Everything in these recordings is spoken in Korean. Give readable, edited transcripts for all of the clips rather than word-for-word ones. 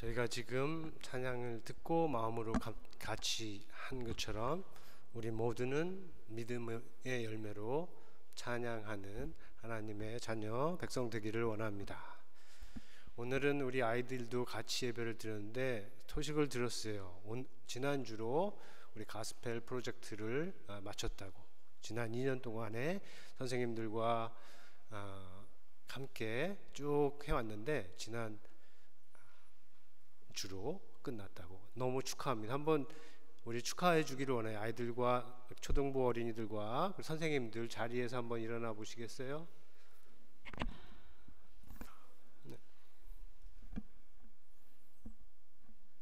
저희가 지금 찬양을 듣고 마음으로 같이 한 것처럼 우리 모두는 믿음의 열매로 찬양하는 하나님의 자녀 백성 되기를 원합니다. 오늘은 우리 아이들도 같이 예배를 드렸는데 소식을 들었어요. 지난주로 우리 가스펠 프로젝트를 마쳤다고. 지난 2년 동안에 선생님들과 함께 쭉 해왔는데 지난 주로 끝났다고. 너무 축하합니다. 한번 우리 축하해 주기를 원해요. 아이들과 초등부 어린이들과 선생님들 자리에서 한번 일어나 보시겠어요?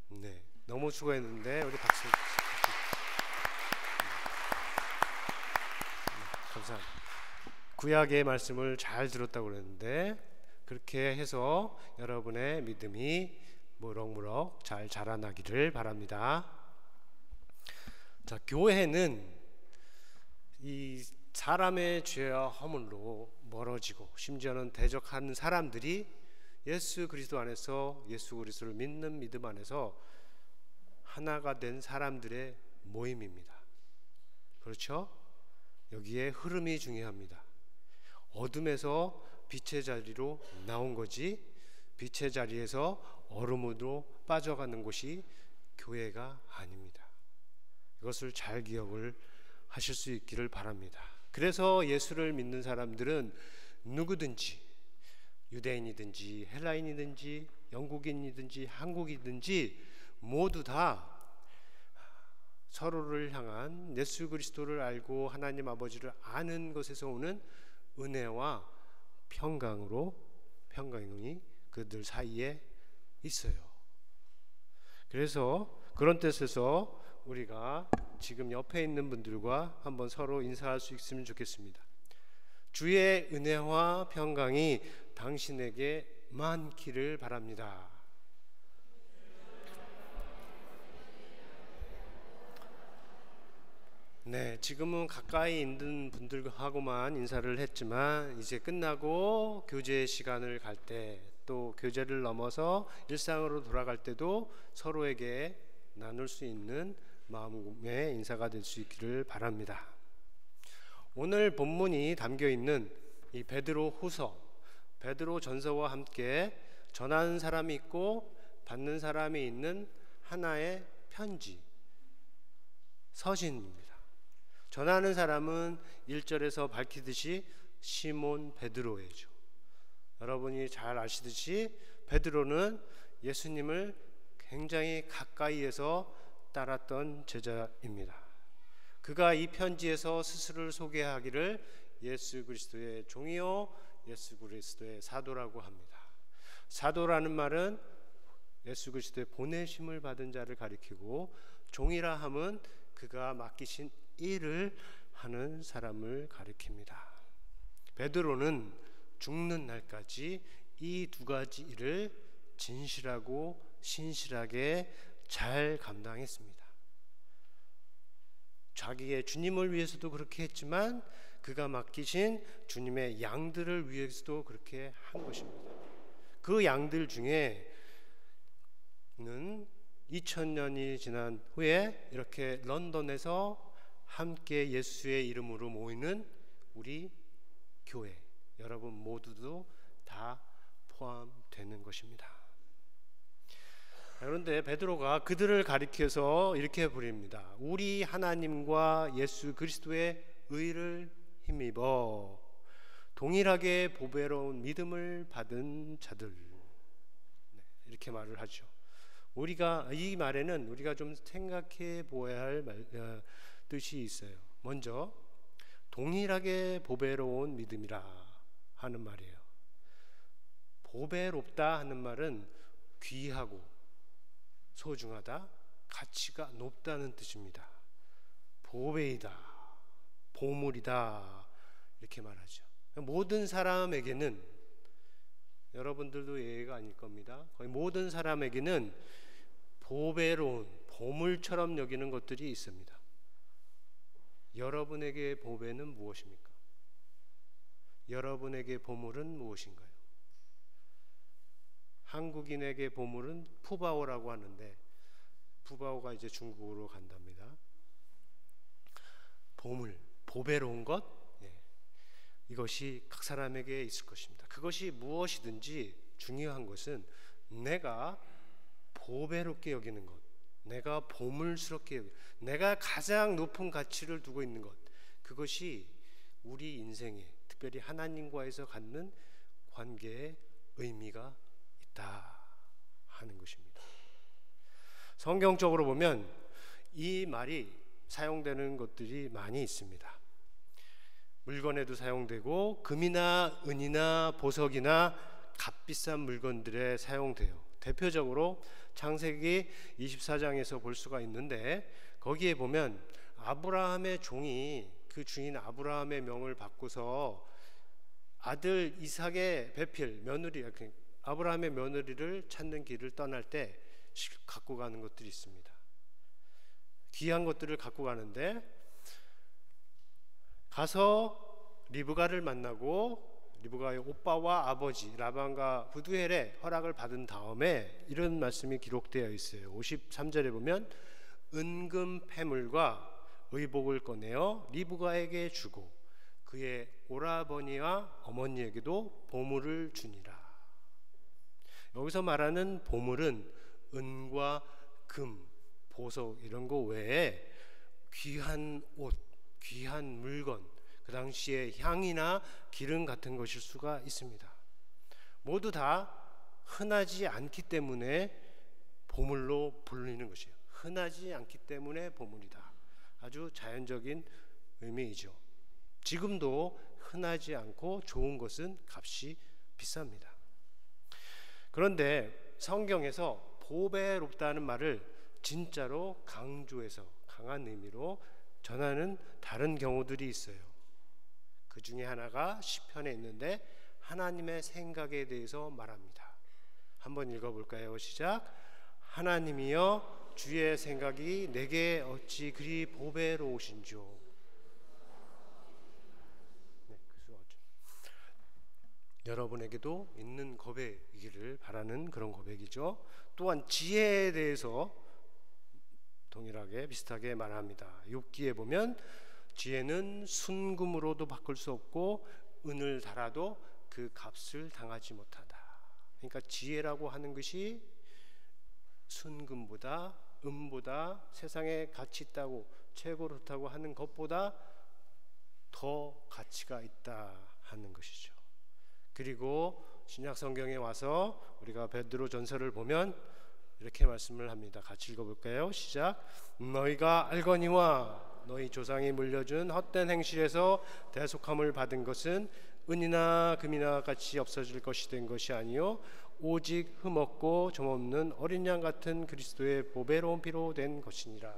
네, 너무 수고했는데 우리 박수. 감사합니다. 구약의 말씀을 잘 들었다고 그랬는데 그렇게 해서 여러분의 믿음이 무럭무럭 잘 자라나기를 바랍니다. 자, 교회는 이 사람의 죄와 허물로 멀어지고 심지어는 대적하는 사람들이 예수 그리스도 안에서 예수 그리스도를 믿는 믿음 안에서 하나가 된 사람들의 모임입니다. 그렇죠? 여기에 흐름이 중요합니다. 어둠에서 빛의 자리로 나온 거지 빛의 자리에서 어둠으로 빠져가는 곳이 교회가 아닙니다. 이것을 잘 기억을 하실 수 있기를 바랍니다. 그래서 예수를 믿는 사람들은 누구든지 유대인이든지 헬라인이든지 영국인이든지 한국이든지 모두 다 서로를 향한 예수 그리스도를 알고 하나님 아버지를 아는 것에서 오는 은혜와 평강이 그들 사이에 있어요. 그래서 그런 뜻에서 우리가 지금 옆에 있는 분들과 한번 서로 인사할 수 있으면 좋겠습니다. 주의 은혜와 평강이 당신에게 많기를 바랍니다. 네, 지금은 가까이 있는 분들하고만 인사를 했지만 이제 끝나고 교제 시간을 갈 때 또 교제를 넘어서 일상으로 돌아갈 때도 서로에게 나눌 수 있는 마음의 인사가 될 수 있기를 바랍니다. 오늘 본문이 담겨 있는 이 베드로 후서, 베드로 전서와 함께 전하는 사람이 있고 받는 사람이 있는 하나의 편지, 서신입니다. 전하는 사람은 1절에서 밝히듯이 시몬 베드로예요. 여러분이 잘 아시듯이 베드로는 예수님을 굉장히 가까이에서 따랐던 제자입니다. 그가 이 편지에서 스스로를 소개하기를 예수 그리스도의 종이요 예수 그리스도의 사도라고 합니다. 사도라는 말은 예수 그리스도의 보내심을 받은 자를 가리키고 종이라 함은 그가 맡기신 일을 하는 사람을 가리킵니다. 베드로는 죽는 날까지 이 두 가지 일을 진실하고 신실하게 잘 감당했습니다. 자기의 주님을 위해서도 그렇게 했지만 그가 맡기신 주님의 양들을 위해서도 그렇게 한 것입니다. 그 양들 중에는 2000년이 지난 후에 이렇게 런던에서 함께 예수의 이름으로 모이는 우리 교회 여러분 모두도 다 포함되는 것입니다. 그런데 베드로가 그들을 가리켜서 이렇게 부릅니다. 우리 하나님과 예수 그리스도의 의를 힘입어 동일하게 보배로운 믿음을 받은 자들, 이렇게 말을 하죠. 우리가 이 말에는 우리가 좀 생각해 보아야 할 뜻이 있어요. 먼저 동일하게 보배로운 믿음이라 하는 말이에요. 보배롭다 하는 말은 귀하고 소중하다, 가치가 높다는 뜻입니다. 보배이다, 보물이다 이렇게 말하죠. 모든 사람에게는, 여러분들도 예외가 아닐 겁니다. 거의 모든 사람에게는 보배로운 보물처럼 여기는 것들이 있습니다. 여러분에게 보배는 무엇입니까? 여러분에게 보물은 무엇인가요? 한국인에게 보물은 푸바오라고 하는데 푸바오가 이제 중국으로 간답니다. 보물, 보배로운 것, 이것이 각 사람에게 있을 것입니다. 그것이 무엇이든지 중요한 것은 내가 보배롭게 여기는 것, 내가 보물스럽게 여기는, 내가 가장 높은 가치를 두고 있는 것, 그것이 우리 인생에 특별히 하나님과에서 갖는 관계에 의미가 있다 하는 것입니다. 성경적으로 보면 이 말이 사용되는 것들이 많이 있습니다. 물건에도 사용되고 금이나 은이나 보석이나 값비싼 물건들에 사용돼요. 대표적으로 창세기 24장에서 볼 수가 있는데 거기에 보면 아브라함의 종이 그 주인 아브라함의 명을 바꾸서 아들 이삭의 배필 며느리 아브라함의 며느리를 찾는 길을 떠날 때 갖고 가는 것들이 있습니다. 귀한 것들을 갖고 가는데 가서 리브가를 만나고 리브가의 오빠와 아버지 라반과 부두엘의 허락을 받은 다음에 이런 말씀이 기록되어 있어요. 53절에 보면 은금 패물과 의복을 꺼내어 리브가에게 주고 그의 오라버니와 어머니에게도 보물을 주니라. 여기서 말하는 보물은 은과 금, 보석 이런 거 외에 귀한 옷, 귀한 물건, 그 당시에 향이나 기름 같은 것일 수가 있습니다. 모두 다 흔하지 않기 때문에 보물로 불리는 것이에요. 흔하지 않기 때문에 보물이다. 아주 자연적인 의미이죠. 지금도 흔하지 않고 좋은 것은 값이 비쌉니다. 그런데 성경에서 보배롭다는 말을 진짜로 강조해서 강한 의미로 전하는 다른 경우들이 있어요. 그 중에 하나가 시편에 있는데 하나님의 생각에 대해서 말합니다. 한번 읽어볼까요? 시작. 하나님이여 주의 생각이 내게 어찌 그리 보배로우신지요. 여러분에게도 있는 고백이기를 바라는 그런 고백이죠. 또한 지혜에 대해서 동일하게 비슷하게 말합니다. 욥기에 보면 지혜는 순금으로도 바꿀 수 없고 은을 달아도 그 값을 당하지 못하다. 그러니까 지혜라고 하는 것이 순금보다 은보다 세상에 가치 있다고 최고로 좋다고 하는 것보다 더 가치가 있다 하는 것이죠. 그리고 신약 성경에 와서 우리가 베드로 전서를 보면 이렇게 말씀을 합니다. 같이 읽어볼까요? 시작. 너희가 알거니와 너희 조상이 물려준 헛된 행실에서 대속함을 받은 것은 은이나 금이나 같이 없어질 것이 된 것이 아니요 오직 흠없고 점없는 어린 양 같은 그리스도의 보배로운 피로 된 것이니라.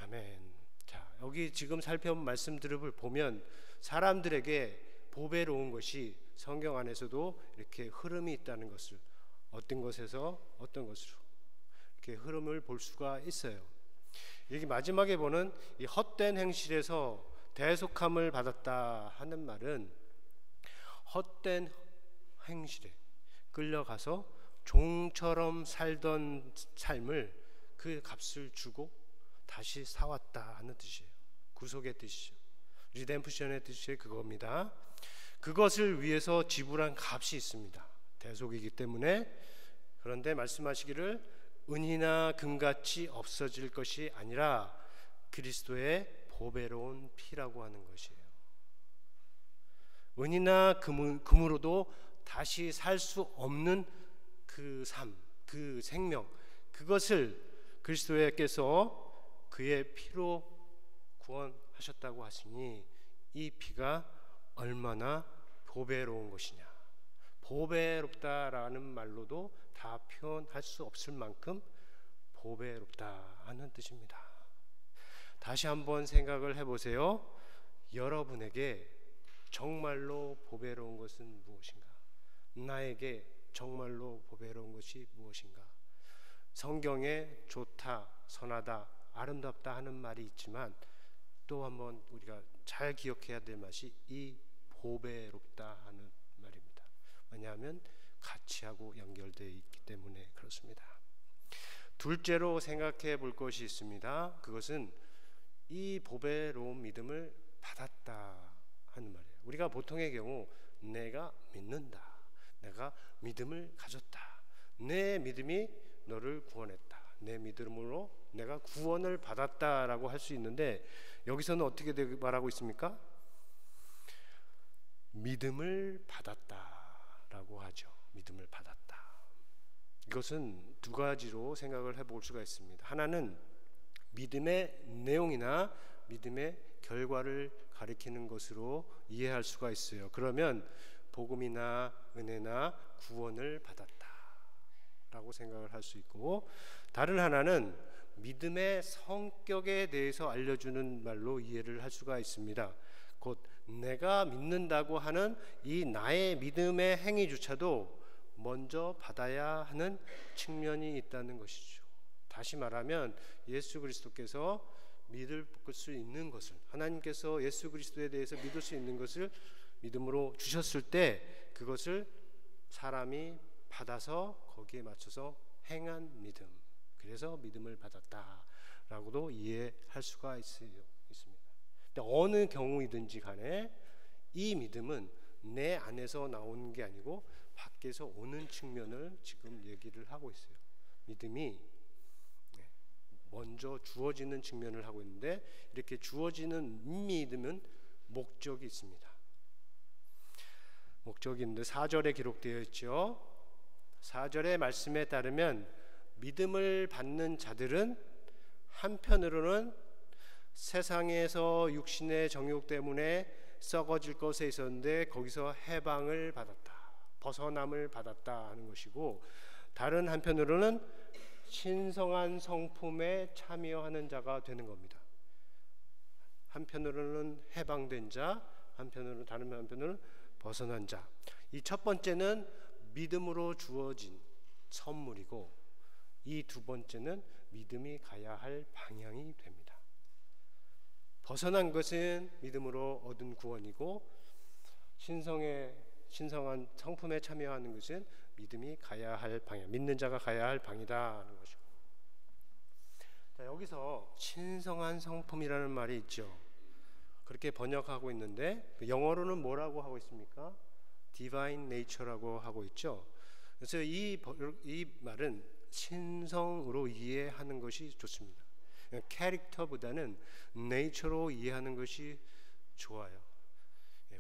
아멘. 자, 여기 지금 살펴본 말씀들을 보면 사람들에게 보배로운 것이 성경 안에서도 이렇게 흐름이 있다는 것을 어떤 것에서 어떤 것으로 이렇게 흐름을 볼 수가 있어요. 여기 마지막에 보는 이 헛된 행실에서 대속함을 받았다 하는 말은 헛된 행실에 끌려가서 종처럼 살던 삶을 그 값을 주고 다시 사왔다 하는 뜻이에요. 구속의 뜻이죠. 리뎀프션의 뜻이 그겁니다. 그것을 위해서 지불한 값이 있습니다. 대속이기 때문에. 그런데 말씀하시기를 은이나 금같이 없어질 것이 아니라 그리스도의 보배로운 피라고 하는 것이에요. 은이나 금으로도 다시 살 수 없는 그 삶, 그 생명, 그것을 그리스도께서 그의 피로 구원하셨다고 하시니 이 피가 얼마나 보배로운 것이냐. 보배롭다라는 말로도 다 표현할 수 없을 만큼 보배롭다 하는 뜻입니다. 다시 한번 생각을 해보세요. 여러분에게 정말로 보배로운 것은 무엇인가? 나에게 정말로 보배로운 것이 무엇인가? 성경에 좋다, 선하다, 아름답다 하는 말이 있지만 또 한번 우리가 잘 기억해야 될 맛이 이 보배롭다 하는 말입니다. 왜냐하면 같이 하고 연결되어 있기 때문에 그렇습니다. 둘째로 생각해 볼 것이 있습니다. 그것은 이 보배로운 믿음을 받았다 하는 말이에요. 우리가 보통의 경우 내가 믿는다, 내가 믿음을 가졌다, 내 믿음이 너를 구원했다, 내 믿음으로 내가 구원을 받았다라고 할 수 있는데, 여기서는 어떻게 말하고 있습니까? 믿음을 받았다라고 하죠. 믿음을 받았다. 이것은 두 가지로 생각을 해볼 수가 있습니다. 하나는 믿음의 내용이나 믿음의 결과를 가리키는 것으로 이해할 수가 있어요. 그러면 복음이나 은혜나 구원을 받았다라고 생각을 할 수 있고, 다른 하나는 믿음의 성격에 대해서 알려주는 말로 이해를 할 수가 있습니다. 곧 내가 믿는다고 하는 이 나의 믿음의 행위조차도 먼저 받아야 하는 측면이 있다는 것이죠. 다시 말하면 예수 그리스도께서 믿을 수 있는 것을, 하나님께서 예수 그리스도에 대해서 믿을 수 있는 것을 믿음으로 주셨을 때 그것을 사람이 받아서 거기에 맞춰서 행한 믿음, 그래서 믿음을 받았다라고도 이해할 수가 있습니다. 근데 어느 경우이든지 간에 이 믿음은 내 안에서 나오는 게 아니고 밖에서 오는 측면을 지금 얘기를 하고 있어요. 믿음이 먼저 주어지는 측면을 하고 있는데, 이렇게 주어지는 믿음은 목적이 있습니다. 목적이 있는데 4절에 기록되어 있죠. 4절의 말씀에 따르면 믿음을 받는 자들은 한편으로는 세상에서 육신의 정욕 때문에 썩어질 것에 있었는데 거기서 해방을 받았다, 벗어남을 받았다 하는 것이고, 다른 한편으로는 신성한 성품에 참여하는 자가 되는 겁니다. 한편으로는 해방된 자, 다른 한편으로는 벗어난 자. 이 첫 번째는 믿음으로 주어진 선물이고, 이 두 번째는 믿음이 가야 할 방향이 됩니다. 벗어난 것은 믿음으로 얻은 구원이고, 신성한 성품에 참여하는 것은 믿음이 가야 할 방향, 믿는 자가 가야 할 방이다 하는 것이고. 자, 여기서 신성한 성품이라는 말이 있죠. 그렇게 번역하고 있는데 영어로는 뭐라고 하고 있습니까? Divine Nature라고 하고 있죠. 그래서 이 말은 신성으로 이해하는 것이 좋습니다. 캐릭터보다는 네이처로 이해하는 것이 좋아요.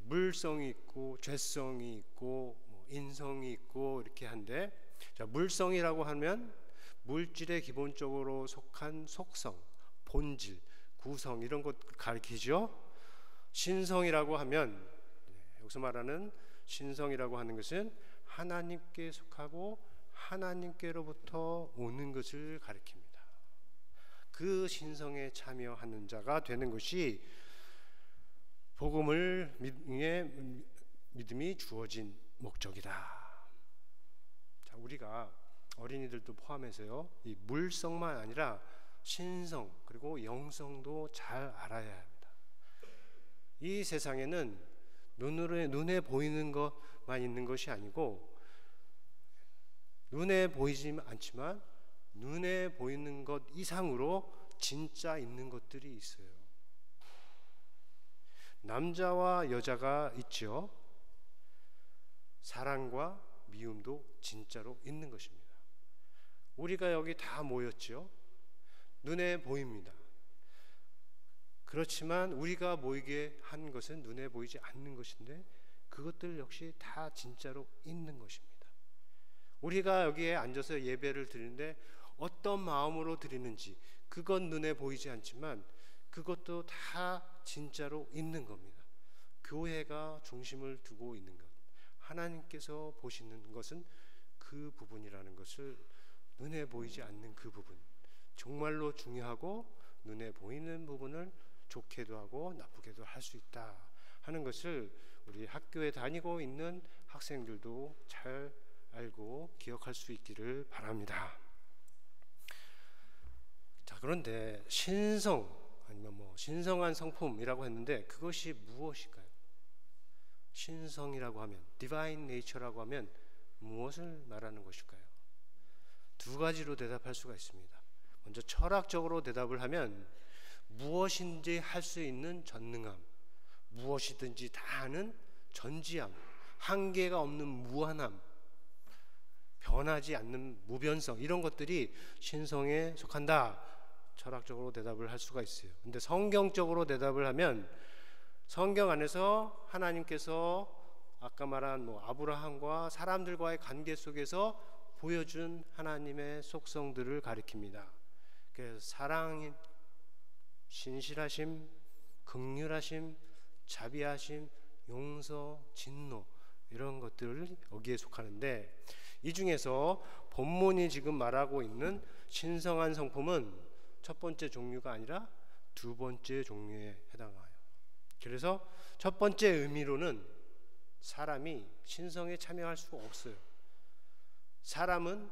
물성이 있고 죄성이 있고 인성이 있고 이렇게 한데, 자, 물성이라고 하면 물질에 기본적으로 속한 속성, 본질, 구성 이런 것 가리키죠. 신성이라고 하면, 여기서 말하는 신성이라고 하는 것은 하나님께 속하고 하나님께로부터 오는 것을 가리킵니다. 그 신성에 참여하는 자가 되는 것이 복음을 믿음이 주어진 목적이다. 자, 우리가 어린이들도 포함해서요, 이 물성만 아니라 신성 그리고 영성도 잘 알아야 합니다. 이 세상에는 눈에 보이는 것만 있는 것이 아니고, 눈에 보이지 않지만 눈에 보이는 것 이상으로 진짜 있는 것들이 있어요. 남자와 여자가 있죠. 사랑과 미움도 진짜로 있는 것입니다. 우리가 여기 다 모였죠. 눈에 보입니다. 그렇지만 우리가 모이게 한 것은 눈에 보이지 않는 것인데, 그것들 역시 다 진짜로 있는 것입니다. 우리가 여기에 앉아서 예배를 드리는데 어떤 마음으로 드리는지 그건 눈에 보이지 않지만 그것도 다 진짜로 있는 겁니다. 교회가 중심을 두고 있는 것, 하나님께서 보시는 것은 그 부분이라는 것을, 눈에 보이지 않는 그 부분, 정말로 중요하고 눈에 보이는 부분을 좋게도 하고 나쁘게도 할 수 있다 하는 것을 우리 학교에 다니고 있는 학생들도 잘 알고 기억할 수 있기를 바랍니다. 자, 그런데 신성 아니면 신성한 성품이라고 했는데 그것이 무엇일까요? 신성이라고 하면, Divine Nature라고 하면 무엇을 말하는 것일까요? 두 가지로 대답할 수가 있습니다. 먼저 철학적으로 대답을 하면 무엇인지 할 수 있는 전능함, 무엇이든지 다 하는 전지함, 한계가 없는 무한함, 변하지 않는 무변성, 이런 것들이 신성에 속한다. 철학적으로 대답을 할 수가 있어요. 근데 성경적으로 대답을 하면 성경 안에서 하나님께서 아까 말한 아브라함과 사람들과의 관계 속에서 보여준 하나님의 속성들을 가리킵니다. 그래서 사랑, 신실하심, 긍휼하심, 자비하심, 용서, 진노, 이런 것들을 여기에 속하는데, 이 중에서 본문이 지금 말하고 있는 신성한 성품은 첫 번째 종류가 아니라 두 번째 종류에 해당해요. 그래서 첫 번째 의미로는 사람이 신성에 참여할 수가 없어요. 사람은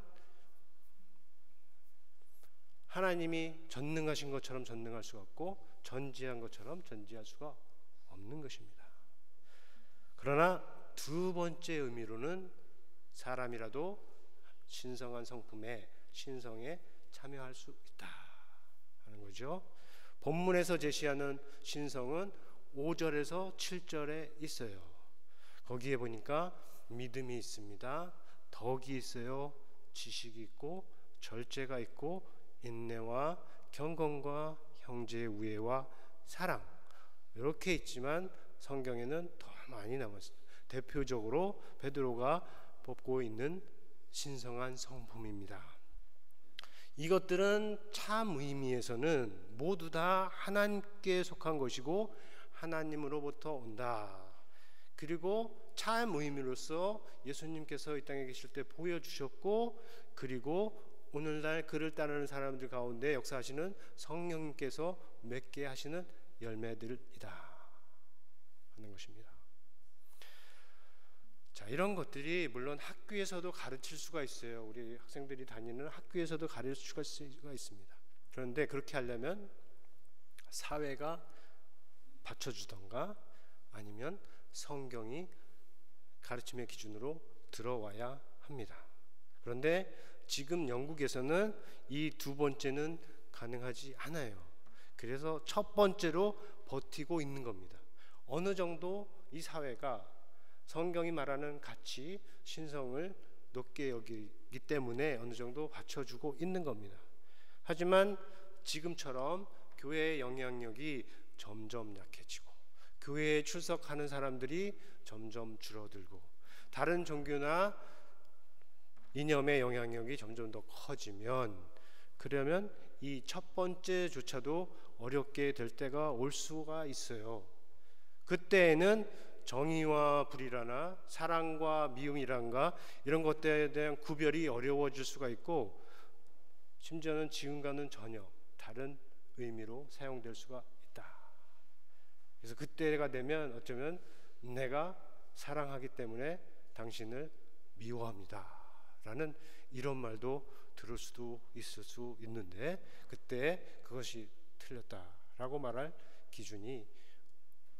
하나님이 전능하신 것처럼 전능할 수가 없고 전지한 것처럼 전지할 수가 없는 것입니다. 그러나 두 번째 의미로는 사람이라도 신성한 성품에, 신성에 참여할 수 있다 하는 거죠. 본문에서 제시하는 신성은 5절에서 7절에 있어요. 거기에 보니까 믿음이 있습니다, 덕이 있어요, 지식이 있고 절제가 있고 인내와 경건과 형제의 우애와 사랑, 이렇게 있지만 성경에는 더 많이 남았어요. 대표적으로 베드로가 뽑고 있는 신성한 성품입니다. 이것들은 참 의미에서는 모두 다 하나님께 속한 것이고 하나님으로부터 온다. 그리고 참 의미로서 예수님께서 이 땅에 계실 때 보여주셨고, 그리고 오늘날 그를 따르는 사람들 가운데 역사하시는 성령님께서 맺게 하시는 열매들이다 하는 것입니다. 자, 이런 것들이 물론 학교에서도 가르칠 수가 있어요. 우리 학생들이 다니는 학교에서도 가르칠 수가 있습니다. 그런데 그렇게 하려면 사회가 받쳐주던가 아니면 성경이 가르침의 기준으로 들어와야 합니다. 그런데 지금 영국에서는 이 두 번째는 가능하지 않아요. 그래서 첫 번째로 버티고 있는 겁니다. 어느 정도 이 사회가 성경이 말하는 가치, 신성을 높게 여기기 때문에 어느 정도 받쳐주고 있는 겁니다. 하지만 지금처럼 교회의 영향력이 점점 약해지고 교회에 출석하는 사람들이 점점 줄어들고 다른 종교나 이념의 영향력이 점점 더 커지면, 그러면 이 첫 번째조차도 어렵게 될 때가 올 수가 있어요. 그때에는 정의와 불의라나 사랑과 미움이란가 이런 것들에 대한 구별이 어려워질 수가 있고, 심지어는 지금과는 전혀 다른 의미로 사용될 수가 있다. 그래서 그때가 되면 어쩌면 내가 사랑하기 때문에 당신을 미워합니다 라는 이런 말도 들을 수도 있을 수 있는데, 그때 그것이 틀렸다라고 말할 기준이,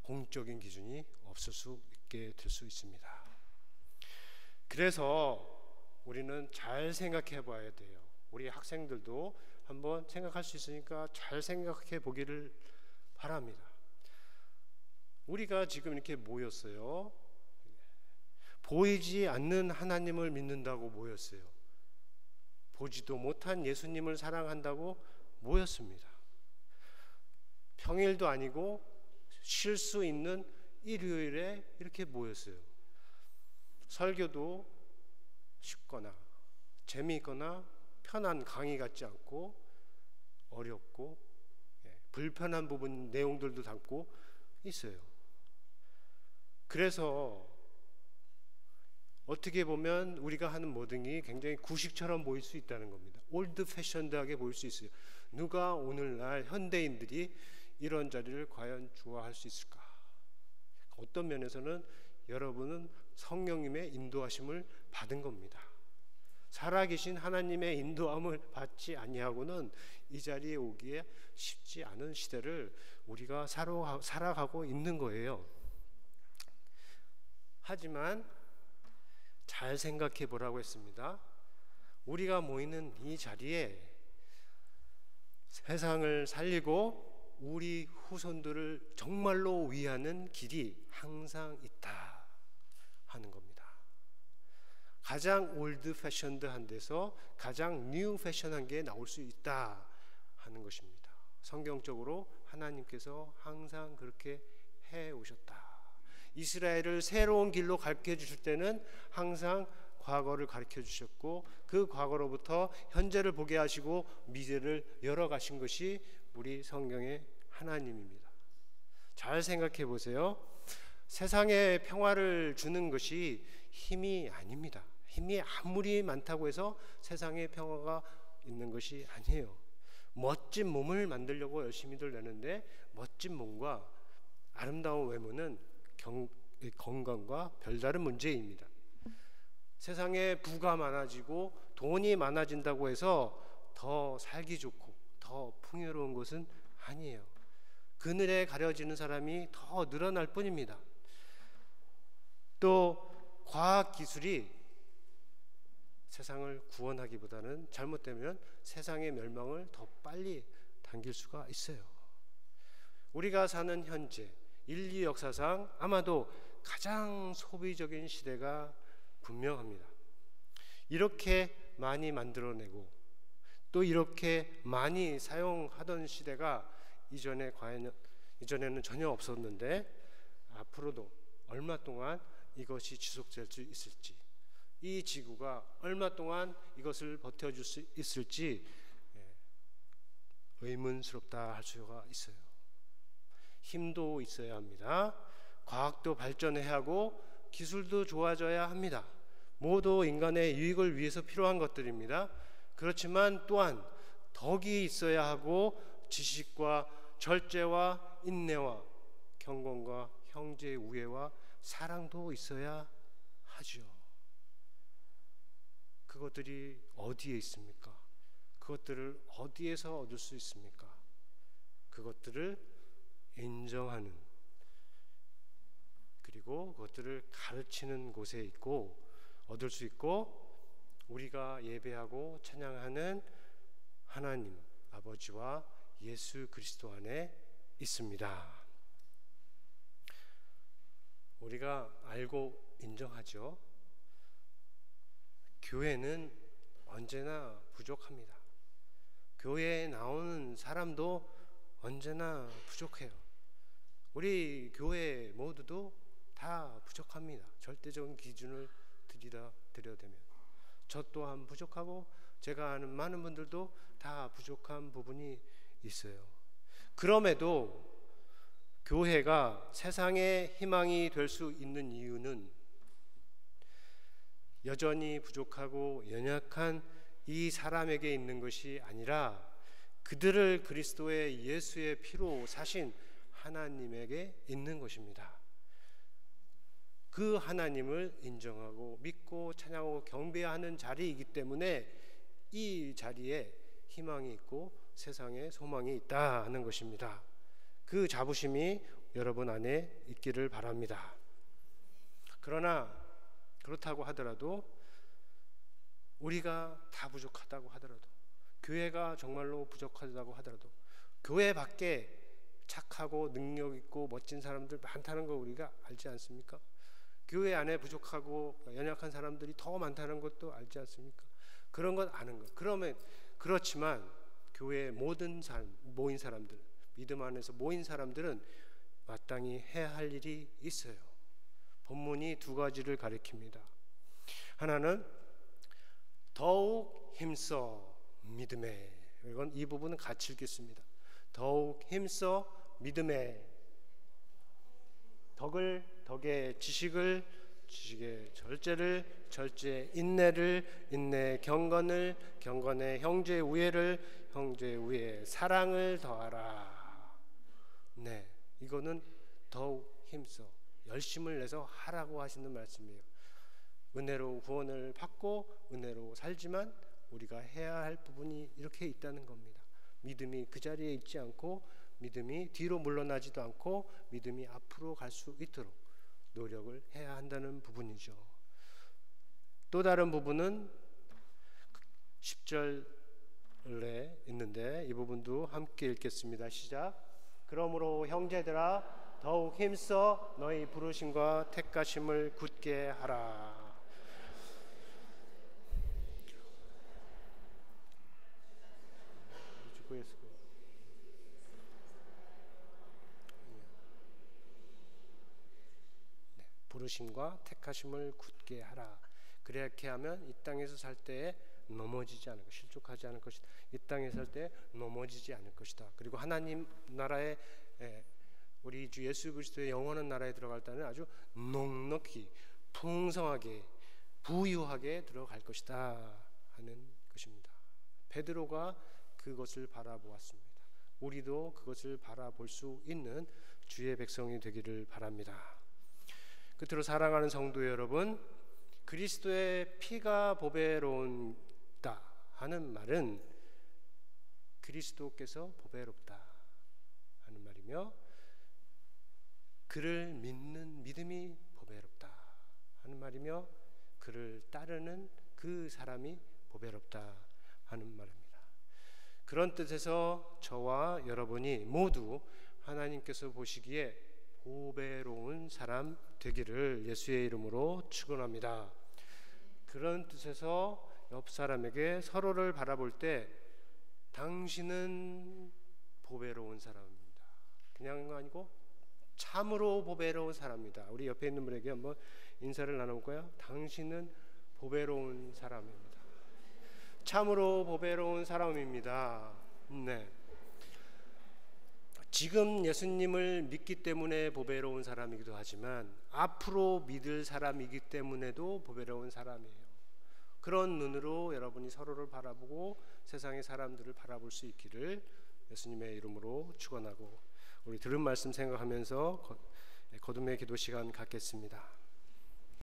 공적인 기준이 없을 수 있게 될 수 있습니다. 그래서 우리는 잘 생각해 봐야 돼요. 우리 학생들도 한번 생각할 수 있으니까 잘 생각해 보기를 바랍니다. 우리가 지금 이렇게 모였어요. 보이지 않는 하나님을 믿는다고 모였어요. 보지도 못한 예수님을 사랑한다고 모였습니다. 평일도 아니고 쉴 수 있는 일요일에 이렇게 모였어요. 설교도 쉽거나 재미있거나 편한 강의 같지 않고 어렵고 불편한 부분 내용들도 담고 있어요. 그래서 어떻게 보면 우리가 하는 모든이 굉장히 구식처럼 보일 수 있다는 겁니다. 올드 패션드하게 보일 수 있어요. 누가 오늘날 현대인들이 이런 자리를 과연 좋아할 수 있을까? 어떤 면에서는 여러분은 성령님의 인도하심을 받은 겁니다. 살아계신 하나님의 인도함을 받지 아니하고는 이 자리에 오기에 쉽지 않은 시대를 우리가 살아가고 있는 거예요. 하지만 잘 생각해 보라고 했습니다. 우리가 모이는 이 자리에 세상을 살리고 우리 후손들을 정말로 위하는 길이 항상 있다 하는 겁니다. 가장 올드 패션드한 데서 가장 뉴 패션한 게 나올 수 있다 하는 것입니다. 성경적으로 하나님께서 항상 그렇게 해 오셨다. 이스라엘을 새로운 길로 가르쳐 주실 때는 항상 과거를 가르쳐 주셨고, 그 과거로부터 현재를 보게 하시고 미래를 열어가신 것이 우리 성경의 하나님입니다. 잘 생각해 보세요. 세상에 평화를 주는 것이 힘이 아닙니다. 힘이 아무리 많다고 해서 세상에 평화가 있는 것이 아니에요. 멋진 몸을 만들려고 열심히들 내는데 멋진 몸과 아름다운 외모는 건강과 별다른 문제입니다. 세상에 부가 많아지고 돈이 많아진다고 해서 더 살기 좋고 더 풍요로운 것은 아니에요. 그늘에 가려지는 사람이 더 늘어날 뿐입니다. 또 과학기술이 세상을 구원하기보다는 잘못되면 세상의 멸망을 더 빨리 당길 수가 있어요. 우리가 사는 현재 인류 역사상 아마도 가장 소비적인 시대가 분명합니다. 이렇게 많이 만들어내고 또 이렇게 많이 사용하던 시대가 이전에는 전혀 없었는데 앞으로도 얼마 동안 이것이 지속될 수 있을지, 이 지구가 얼마 동안 이것을 버텨줄 수 있을지 의문스럽다 할 수가 있어요. 힘도 있어야 합니다. 과학도 발전해야 하고 기술도 좋아져야 합니다. 모두 인간의 유익을 위해서 필요한 것들입니다. 그렇지만 또한 덕이 있어야 하고 지식과 절제와 인내와 경건과 형제의 우애와 사랑도 있어야 하죠. 그것들이 어디에 있습니까? 그것들을 어디에서 얻을 수 있습니까? 그것들을 인정하는, 그리고 그것들을 가르치는 곳에 있고 얻을 수 있고, 우리가 예배하고 찬양하는 하나님 아버지와 예수 그리스도 안에 있습니다. 우리가 알고 인정하죠. 교회는 언제나 부족합니다. 교회에 나오는 사람도 언제나 부족해요. 우리 교회 모두도 다 부족합니다. 절대적인 기준을 들여대면 저 또한 부족하고 제가 아는 많은 분들도 다 부족한 부분이 있어요. 그럼에도 교회가 세상의 희망이 될 수 있는 이유는 여전히 부족하고 연약한 이 사람에게 있는 것이 아니라 그들을 그리스도의 예수의 피로 사신 하나님에게 있는 것입니다. 그 하나님을 인정하고 믿고 찬양하고 경배하는 자리이기 때문에 이 자리에 희망이 있고 세상에 소망이 있다 하는 것입니다. 그 자부심이 여러분 안에 있기를 바랍니다. 그러나 그렇다고 하더라도, 우리가 다 부족하다고 하더라도, 교회가 정말로 부족하다고 하더라도, 교회 밖에 착하고 능력 있고 멋진 사람들 많다는 거 우리가 알지 않습니까? 교회 안에 부족하고 연약한 사람들이 더 많다는 것도 알지 않습니까? 그런 건 아는 것. 그렇지만 교회에 모인 사람들, 믿음 안에서 모인 사람들은 마땅히 해야 할 일이 있어요. 본문이 두 가지를 가리킵니다. 하나는 더욱 힘써 믿음에, 이건 이 부분은 같이 읽겠습니다. 더욱 힘써 믿음에, 덕에 지식을, 지식에 절제를, 절제에 인내를, 인내에 경건을, 경건에 형제의 우애를, 형제의 우애에 사랑을 더하라. 네, 이거는 더욱 힘써 열심을 내서 하라고 하시는 말씀이에요. 은혜로 구원을 받고 은혜로 살지만 우리가 해야 할 부분이 이렇게 있다는 겁니다. 믿음이 그 자리에 있지 않고, 믿음이 뒤로 물러나지도 않고, 믿음이 앞으로 갈 수 있도록 노력을 해야 한다는 부분이죠. 또 다른 부분은 10절에 있는데 이 부분도 함께 읽겠습니다. 시작. 그러므로 형제들아 더욱 힘써 너희 부르심과 택하심을 굳게 하라. 부르심과 택하심을 굳게 하라. 그렇게 하면 이 땅에서 살 때에 넘어지지 않을 것, 실족하지 않을 것이다. 이 땅에 살 때 넘어지지 않을 것이다. 그리고 하나님 나라에 우리 주 예수 그리스도의 영원한 나라에 들어갈 때는 아주 넉넉히 풍성하게 부유하게 들어갈 것이다 하는 것입니다. 베드로가 그것을 바라보았습니다. 우리도 그것을 바라볼 수 있는 주의 백성이 되기를 바랍니다. 끝으로 사랑하는 성도 여러분, 그리스도의 피가 보배로운다 하는 말은 그리스도께서 보배롭다 하는 말이며, 그를 믿는 믿음이 보배롭다 하는 말이며, 그를 따르는 그 사람이 보배롭다 하는 말입니다. 그런 뜻에서 저와 여러분이 모두 하나님께서 보시기에 보배로운 사람 되기를 예수의 이름으로 축원합니다. 그런 뜻에서 옆 사람에게 서로를 바라볼 때 당신은 보배로운 사람입니다. 그냥 아니고 참으로 보배로운 사람입니다. 우리 옆에 있는 분에게 한번 인사를 나눠볼까요? 당신은 보배로운 사람입니다. 참으로 보배로운 사람입니다. 네. 지금 예수님을 믿기 때문에 보배로운 사람이기도 하지만 앞으로 믿을 사람이기 때문에도 보배로운 사람이에요. 그런 눈으로 여러분이 서로를 바라보고 세상의 사람들을 바라볼 수 있기를 예수님의 이름으로 축원하고, 우리 들은 말씀 생각하면서 거듭의 기도 시간 갖겠습니다.